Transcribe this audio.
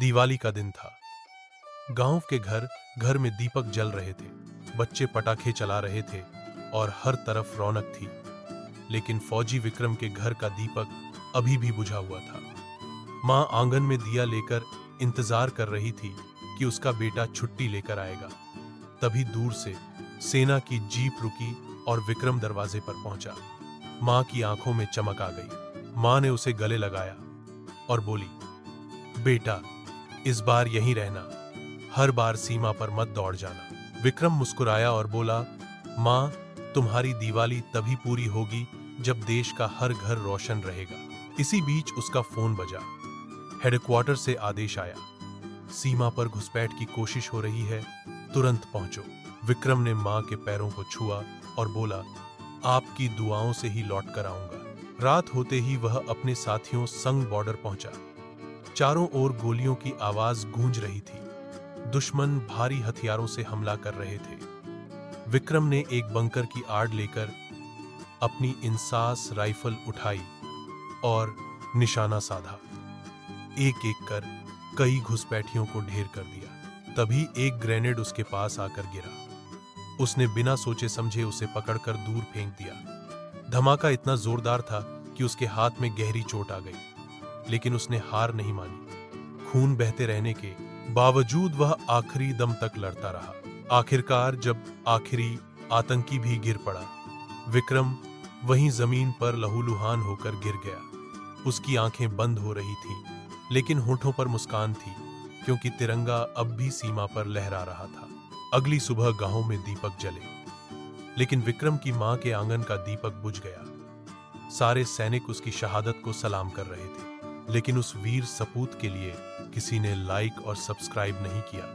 दिवाली का दिन था। गांव के घर घर में दीपक जल रहे थे, बच्चे पटाखे चला रहे थे और हर तरफ रौनक थी। लेकिन फौजी विक्रम के घर का दीपक अभी भी बुझा हुआ था। मां आंगन में दिया लेकर इंतजार कर रही थी कि उसका बेटा छुट्टी लेकर आएगा। तभी दूर से सेना की जीप रुकी और विक्रम दरवाजे पर पहुंचा। मां की आंखों में चमक आ गई। मां ने उसे गले लगाया और बोली, बेटा, इस बार यहीं रहना, हर बार सीमा पर मत दौड़ जाना। विक्रम मुस्कुराया और बोला, मां, तुम्हारी दिवाली तभी पूरी होगी जब देश का हर घर रोशन रहेगा। इसी बीच उसका फोन बजा। हेडक्वार्टर से आदेश आया, सीमा पर घुसपैठ की कोशिश हो रही है, तुरंत पहुंचो। विक्रम ने मां के पैरों को छुआ और बोला, आपकी दुआओं से ही लौट कर आऊंगा। रात होते ही वह अपने साथियों संग बॉर्डर पहुंचा। चारों ओर गोलियों की आवाज गूंज रही थी। दुश्मन भारी हथियारों से हमला कर रहे थे। विक्रम ने एक बंकर की आड़ लेकर अपनी इंसास राइफल उठाई और निशाना साधा। एक एक कर कई घुसपैठियों को ढेर कर दिया। तभी एक ग्रेनेड उसके पास आकर गिरा। उसने बिना सोचे समझे उसे पकड़कर दूर फेंक दिया। धमाका इतना जोरदार था कि उसके हाथ में गहरी चोट आ गई, लेकिन उसने हार नहीं मानी। खून बहते रहने के बावजूद वह आखिरी दम तक लड़ता रहा। आखिरकार जब आखिरी आतंकी भी गिर पड़ा, विक्रम वहीं जमीन पर लहूलुहान होकर गिर गया। उसकी आंखें बंद हो रही थीं, लेकिन होठों पर मुस्कान थी, क्योंकि तिरंगा अब भी सीमा पर लहरा रहा था। अगली सुबह गांव में दीपक जले, लेकिन विक्रम की मां के आंगन का दीपक बुझ गया। सारे सैनिक उसकी शहादत को सलाम कर रहे थे, लेकिन उस वीर सपूत के लिए किसी ने लाइक और सब्सक्राइब नहीं किया।